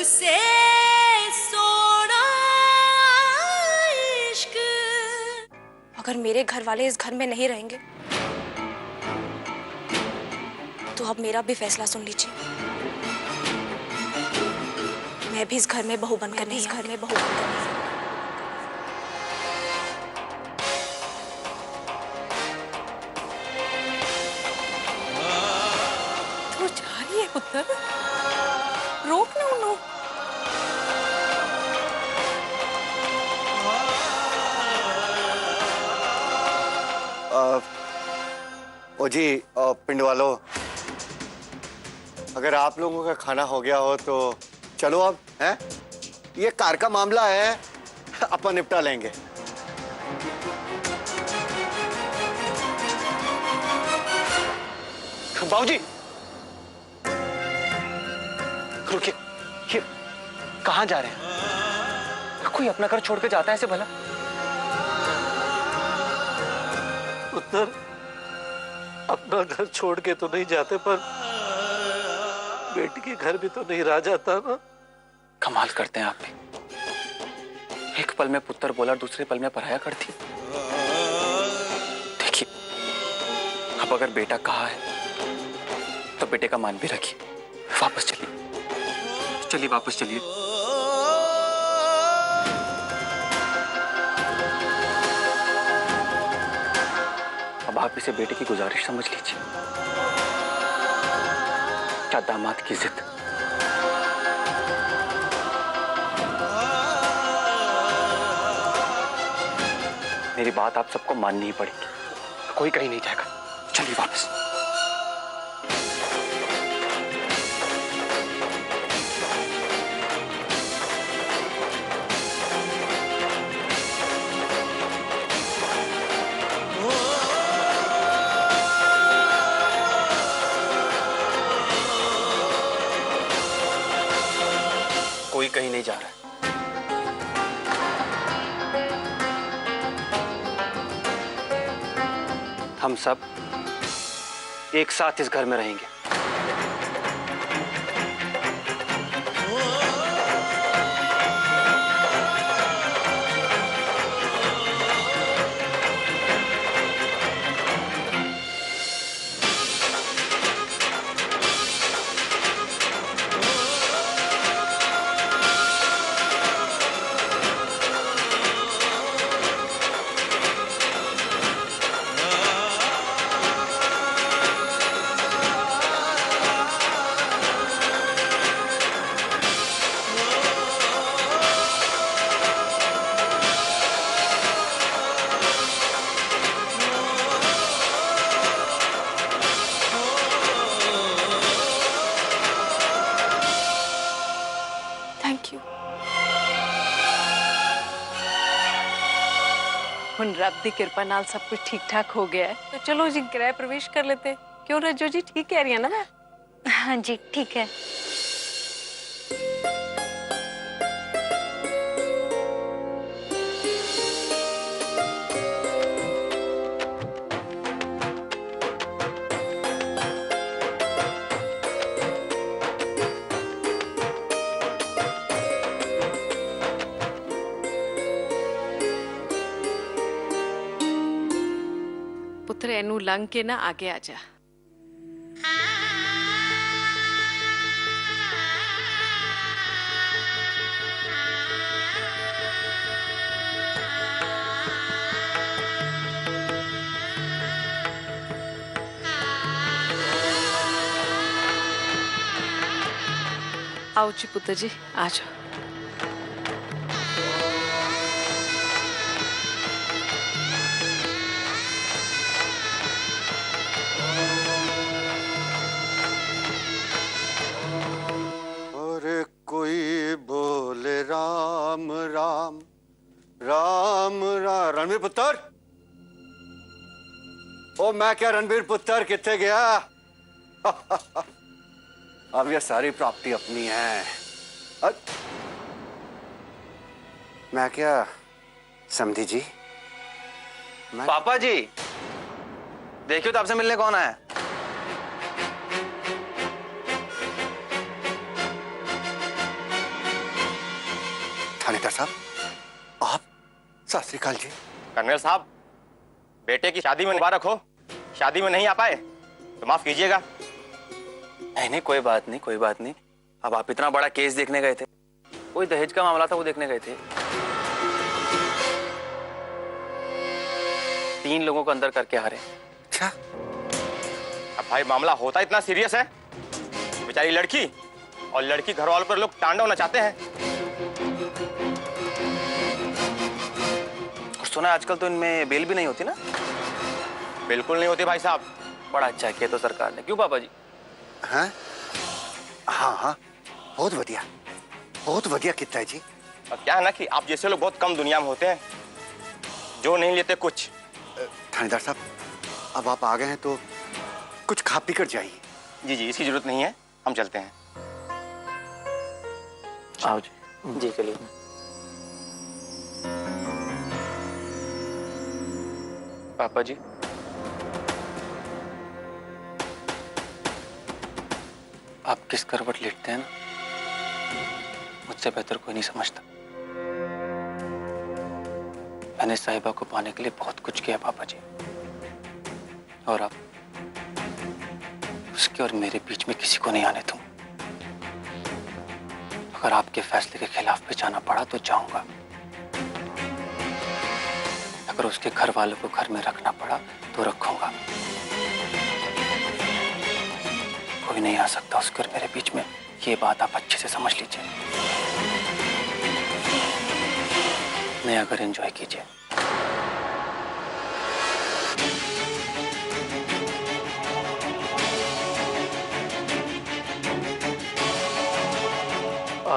तुझसे सोना इश्क। अगर मेरे घर वाले इस घर में नहीं रहेंगे तो अब मेरा भी फैसला सुन लीजिए। मैं भी इस घर में बहू बनकर नहीं तू जा रही है पुत्र, रोक ना उन्हों। ओ जी पिंड वालों, अगर आप लोगों का खाना हो गया हो तो चलो अब, हैं? ये कार का मामला है, अपन निपटा लेंगे। बाबूजी, रुकिए, ये कहाँ जा रहे हैं? कोई अपना घर छोड़ के जाता है ऐसे भला? पुत्र, अपना घर छोड़ के तो नहीं जाते, पर बेटी के घर भी तो नहीं रह जाता ना। कमाल करते हैं आप भी। एक पल में पुत्र बोला, दूसरे पल में पराया करती। देखिए, अब अगर बेटा कहा है तो बेटे का मान भी रखिए। वापस चलिए, चलिए वापस चलिए। अब आप इसे बेटे की गुजारिश समझ लीजिए, क्या दामाद की जिद। मेरी बात आप सबको माननी ही पड़ेगी, कोई कहीं नहीं जाएगा। चलिए वापस। कोई कहीं नहीं जा रहा है। हम सब एक साथ इस घर में रहेंगे। Thank you. हुन रब दी कृपा नाल सब कुछ ठीक ठाक हो गया है, तो चलो जी गृह प्रवेश कर लेते। क्यों रज्जो जी, ठीक कह रही है ना मैं? हाँ जी ठीक है। पुत्र एनू लंघ के ना आगे आ जा। आओ जी पुत्र जी, आ जाओ। राम राम राम राम। रणबीर पुत्र, ओ मैं क्या रणबीर पुत्र किथे गया? अब ये सारी प्रॉपर्टी अपनी है। मैं क्या समझी जी? पापा जी, देखियो तो आपसे मिलने कौन आया? थानेदार साहब, आप? सत श्री अकाल जी। कर्नल साहब, बेटे की शादी में मुबारक हो। शादी में नहीं आ पाए तो माफ कीजिएगा। नहीं नहीं, कोई बात नहीं, कोई बात नहीं। अब आप इतना बड़ा केस देखने गए थे, कोई दहेज का मामला था वो देखने गए थे। 3 लोगों को अंदर करके आ रहे हैं। अच्छा, अब भाई मामला होता इतना सीरियस है, बेचारी लड़की और लड़की घर वालों पर लोग तांडव नचाते हैं। और सुना है आजकल तो इनमें बेल भी नहीं होती ना? बिल्कुल नहीं होती भाई साहब। बड़ा अच्छा किया तो सरकार ने, क्यों पापा जी? हाँ हाँ हाँ, बहुत बढ़िया, बहुत बढ़िया कितना है जी। और क्या है ना कि आप जैसे लोग बहुत कम दुनिया में होते हैं, जो नहीं लेते कुछ। थानेदार साहब, अब आप आ गए हैं तो कुछ खा पी कर जाइए। जी जी, इसकी जरूरत नहीं है, हम चलते हैं। आओ जी। जी चलिए। पापा जी, आप किस करवट लेटते हैं ना, मुझसे बेहतर कोई नहीं समझता। मैंने साहिबा को पाने के लिए बहुत कुछ किया पापा जी, और अब उसके और मेरे बीच में किसी को नहीं आने दूं। अगर आपके फैसले के खिलाफ भी जाना पड़ा तो जाऊंगा। अगर उसके घर वालों को घर में रखना पड़ा तो रखूंगा। कोई नहीं आ सकता उसके और मेरे बीच में, ये बात आप अच्छे से समझ लीजिए। नया घर एंजॉय कीजिए।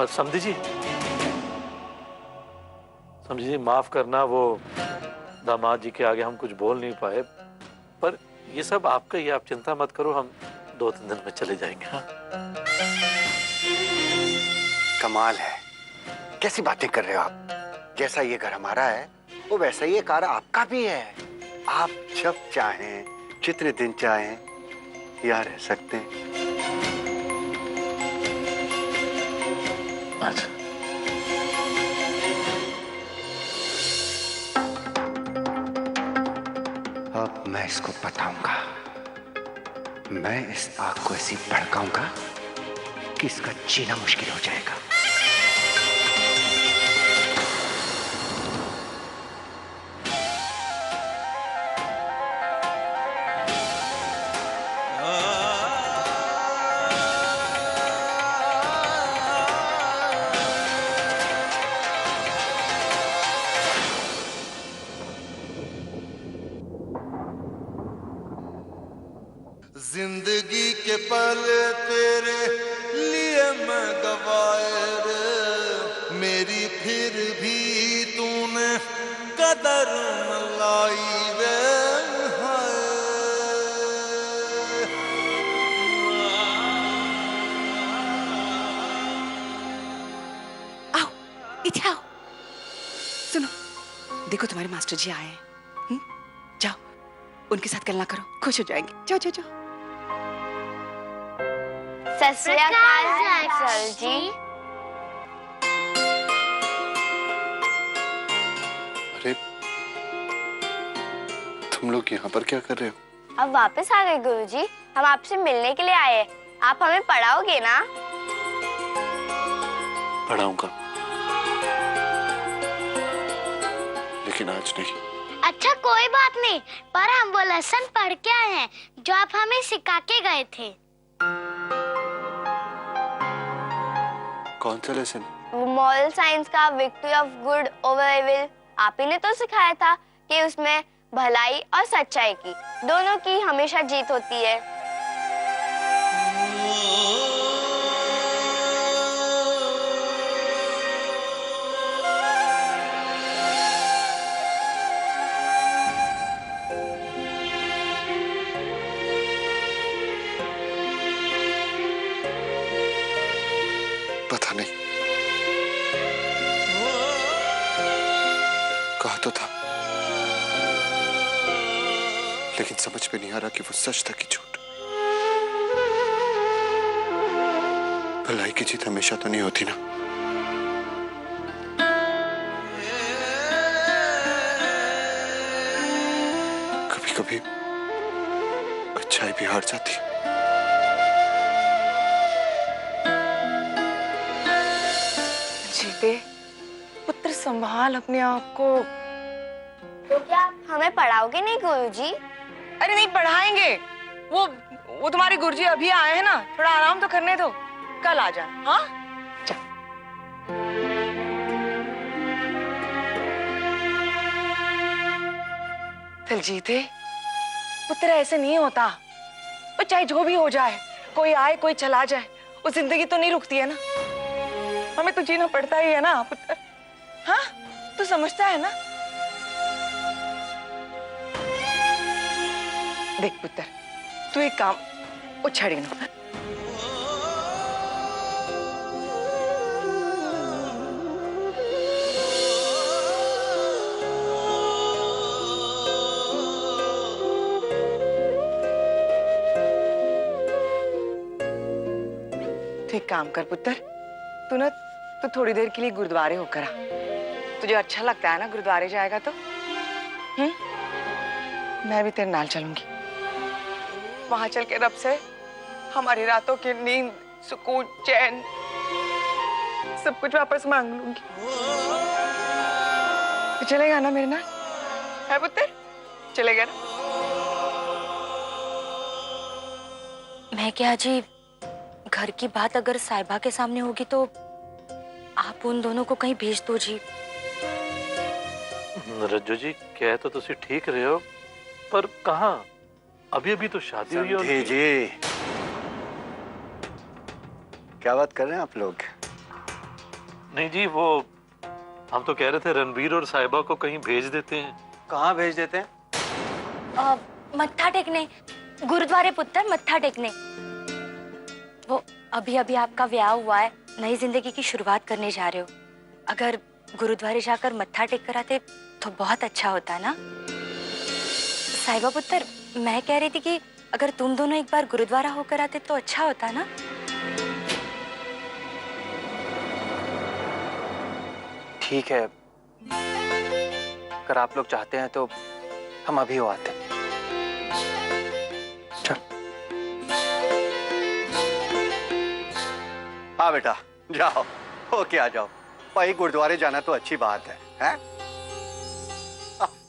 समझी जी, समझी जी माफ करना, वो दामाद जी के आगे हम कुछ बोल नहीं पाए, पर ये सब आपका ही, आप चिंता मत करो, हम 2-3 दिन में चले जाएंगे। हाँ? कमाल है, कैसी बातें कर रहे हो आप? जैसा ये घर हमारा है वो वैसा ही ये कार आपका भी है। आप जब चाहें, जितने दिन चाहें यहाँ रह सकते हैं। अच्छा, अब मैं इसको बताऊंगा, मैं इस आग को ऐसी भड़काऊंगा कि इसका जीना मुश्किल हो जाएगा। जिंदगी के पल तेरे लिए मैं गवाए रे, मेरी फिर भी तूने कदर न लाई रे। हाय आओ, इधर आओ। सुनो, देखो तुम्हारे मास्टर जी आए हैं। जाओ, उनके साथ गल्ला करो, खुश हो जाएंगे। जाओ जाओ जाओ। सत श्री अकाल सर जी। अरे तुम लोग यहाँ पर क्या कर रहे हो? अब वापस आ गए गुरुजी, हम आपसे मिलने के लिए आए हैं। आप हमें पढ़ाओगे ना? पढ़ाऊंगा, लेकिन आज नहीं। अच्छा कोई बात नहीं, पर हम वो लेसन पढ़ के आए हैं जो आप हमें सिखा के गए थे। कौन सा लेसन? मॉरल साइंस का victory of good over evil. आप ही ने तो सिखाया था कि उसमें भलाई और सच्चाई की, दोनों की हमेशा जीत होती है। पता नहीं, कहा तो था, लेकिन समझ में नहीं आ रहा कि वो सच था कि झूठ। भलाई की जीत हमेशा तो नहीं होती ना। भी हार जाती। जीते पुत्र, संभाल अपने आप को। तो क्या आप हमें पढ़ाओगे नहीं गुरुजी? अरे नहीं, पढ़ाएंगे। वो तुम्हारे गुरुजी अभी आए हैं ना, थोड़ा आराम तो करने दो, कल आ जाना। हाँ, चल जीते पुत्र, ऐसे नहीं होता। वो चाहे जो भी हो जाए, कोई आए कोई चला जाए, वो जिंदगी तो नहीं रुकती है ना। हमें तो जीना पड़ता ही है ना पुत्र। हाँ, तू समझता है ना? देख पुत्र, तू एक काम, वो छड़ी ना। एक काम कर पुत्र, तू थोड़ी देर के लिए गुरुद्वारे होकर आ। तुझे अच्छा लगता है ना गुरुद्वारे जाएगा तो? मैं भी तेरे नाल चलूंगी। वहां चल के रब से हमारी रातों की नींद, सुकून, चैन सब कुछ वापस मांग लूंगी। तो चलेगा ना मेरे नाल? है पुत्र, चलेगा ना? मैं क्या जी, घर की बात अगर साहिबा के सामने होगी तो आप उन दोनों को कहीं भेज दो जी। रज्जू जी, कह तो तुसी ठीक रहे हो, पर कहाँ? अभी अभी तो शादी हुई है उनकी। जी, क्या बात कर रहे हैं आप लोग? नहीं जी, वो हम तो कह रहे थे रणबीर और साहिबा को कहीं भेज देते हैं। कहाँ भेज देते हैं? मत्था टेकने, गुरुद्वारे पुत्र, मत्था टेकने। वो अभी अभी आपका ब्याह हुआ है, नई जिंदगी की शुरुआत करने जा रहे हो। अगर गुरुद्वारे जाकर मत्था टेक कर आते तो बहुत अच्छा होता ना। साहिबा पुत्र, मैं कह रही थी कि अगर तुम दोनों एक बार गुरुद्वारा होकर आते तो अच्छा होता ना। ठीक है, अगर आप लोग चाहते हैं तो हम अभी हो आते हैं। चल। हाँ बेटा, जाओ, होके आ जाओ। भाई गुरुद्वारे जाना तो अच्छी बात है?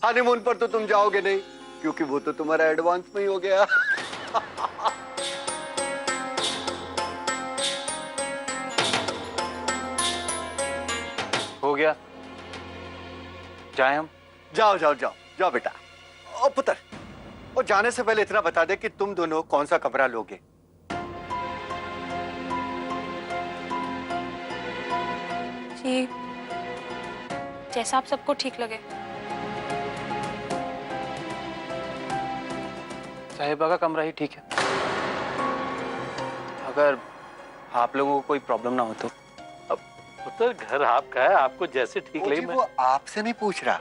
हनीमून पर तो तुम जाओगे नहीं, क्योंकि वो तो तुम्हारा एडवांस में ही हो गया। हो गया, जाए हम? जाओ जाओ जाओ जाओ बेटा। ओ पुत्र, और जाने से पहले इतना बता दे कि तुम दोनों कौन सा कमरा लोगे? जी, जैसा आप सबको ठीक लगे। साहिबा का कमरा ही ठीक है। अगर आप लोगों को कोई प्रॉब्लम ना हो तो। अब पुत्र, घर आपका है, आपको जैसे ठीक लगे। मैं वो आपसे नहीं पूछ रहा,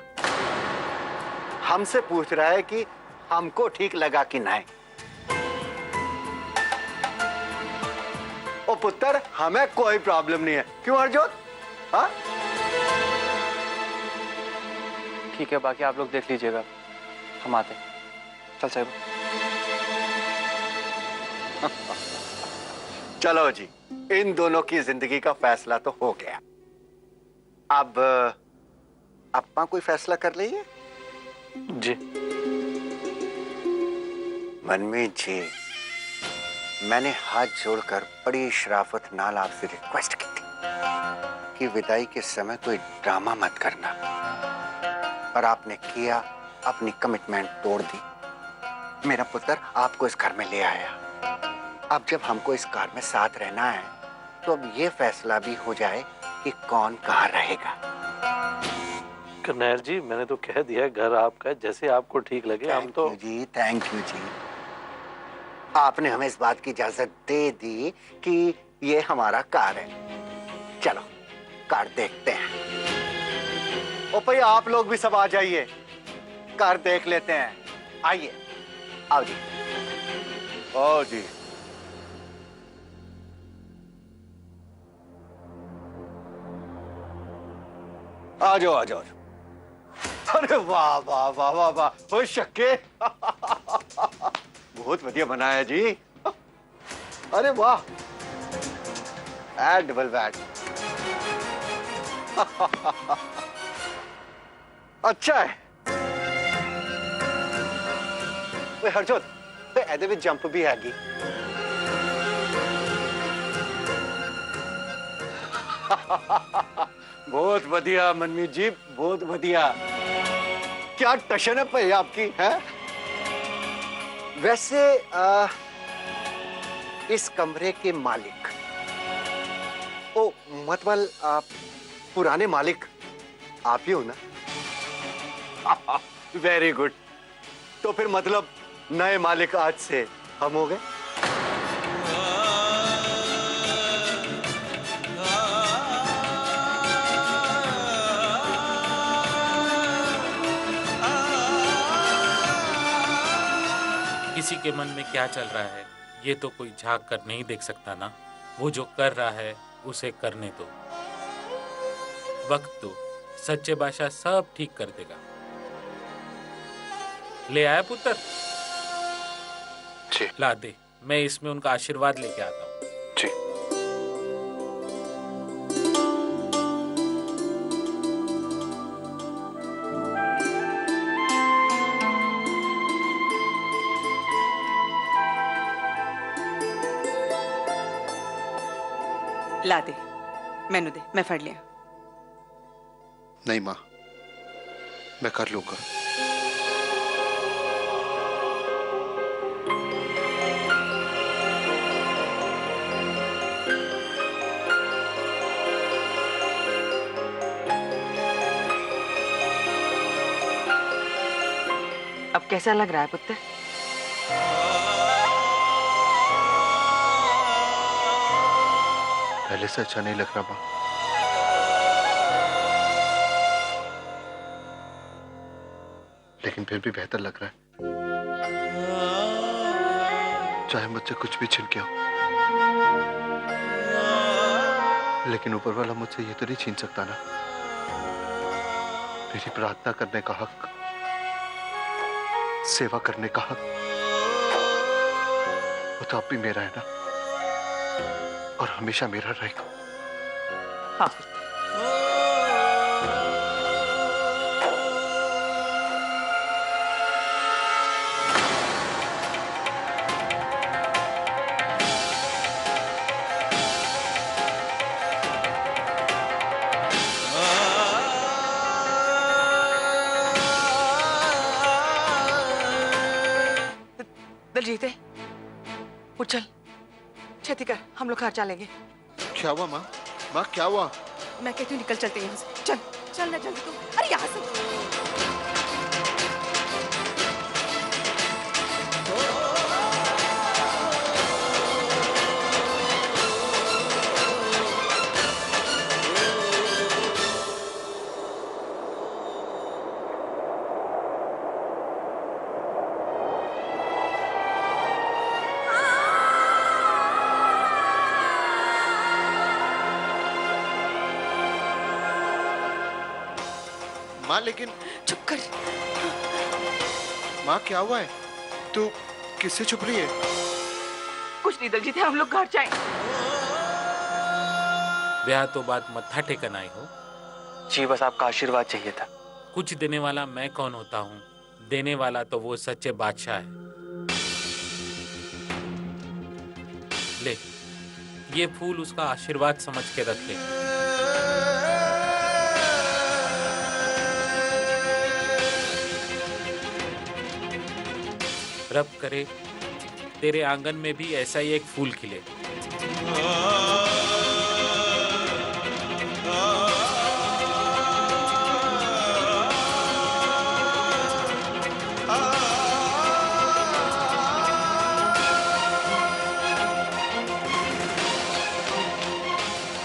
हमसे पूछ रहा है कि हमको ठीक लगा कि नहीं। ओ पुत्र, हमें कोई प्रॉब्लम नहीं है। क्यों अर्जुन? हाँ, ठीक है, बाकी आप लोग देख लीजिएगा, हम आते हैं। चल साहिबा। चलो जी, इन दोनों की जिंदगी का फैसला तो हो गया। अब अपना कोई फैसला कर लीजिए। जी। मनमीत जी, मैंने हाथ जोड़कर बड़ी शराफत नाल आपसे रिक्वेस्ट की थी कि विदाई के समय कोई ड्रामा मत करना, पर आपने किया, अपनी कमिटमेंट तोड़ दी। मेरा पुत्र आपको इस घर में ले आया। अब जब हमको इस घर में साथ रहना है तो अब ये फैसला भी हो जाए कि कौन कहाँ रहेगा। करनैल जी, मैंने तो कह दिया, घर आपका है, जैसे आपको ठीक लगे। हम तो जी, थैंक यू जी, आपने हमें इस बात की इजाजत दे दी कि ये हमारा कार है। चलो कार देखते हैं। ओ भाई, आप लोग भी सब आ जाइए, कार देख लेते हैं। आइए, आओ जी, आओ जी। आ जाओ आ जाओ। अरे वाह वाह वाह वाह वाह, ओ शक्के, बहुत बढ़िया बना है जी। अरे वाह, ऐड डबल बैड। अच्छा है। वे हरजोत, वे ऐदे विच जंप भी हैगी। बहुत बढ़िया मनमीत जी, बहुत बढ़िया। क्या टशन है भाई आपकी, है? वैसे इस कमरे के मालिक, ओ मतलब पुराने मालिक आप ही हो ना? Very good. तो फिर मतलब नए मालिक आज से हम हो गए। किसी के मन में क्या चल रहा है ये तो कोई झांक कर नहीं देख सकता ना। वो जो कर रहा है उसे करने दो, वक्त दो, सच्चे बादशाह सब ठीक कर देगा। ले आया पुत्र? जी। ला दे, मैं इसमें उनका आशीर्वाद लेके आता हूँ। जी। ला दे, मैनू दे, मैं फड़ लिया। नहीं माँ, मैं कर लूंगा। अब कैसा लग रहा है पुत्र? पहले से अच्छा नहीं लग रहा माँ। लेकिन फिर भी बेहतर लग रहा है। चाहे मुझसे कुछ भी छिन गया हो, लेकिन ऊपर वाला मुझसे ये तो नहीं छीन सकता ना। मेरी प्रार्थना करने का हक, सेवा करने का हक, वो तो अब भी मेरा है ना, और हमेशा मेरा रहेगा। हाँ। दलजीत, उठ चल, छेती कर, हम लोग घर चलेंगे। क्या हुआ माँ? माँ क्या हुआ? मैं कहती हूँ निकल चलते हैं यहाँ से। चल चल ना जल्दी तू। अरे यहाँ से। माँ लेकिन चुप कर। माँ क्या हुआ है? तू किससे छुप रही है? कुछ नहीं दलजीत, हम लोग घर जाएं। ब्याह तो बात मत्था टेकन आई हो। जी बस आपका आशीर्वाद चाहिए था। कुछ देने वाला मैं कौन होता हूँ, देने वाला तो वो सच्चे बादशाह है। ले, ये फूल उसका आशीर्वाद समझ के रख ले। रब करे तेरे आंगन में भी ऐसा ही एक फूल खिले।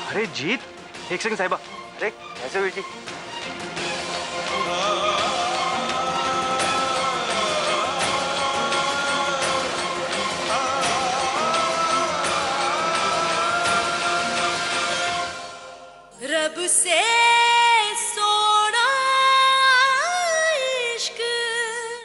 अरे जीत, एक सेकंड साहिबा। अरे कैसे हुई जी? रब से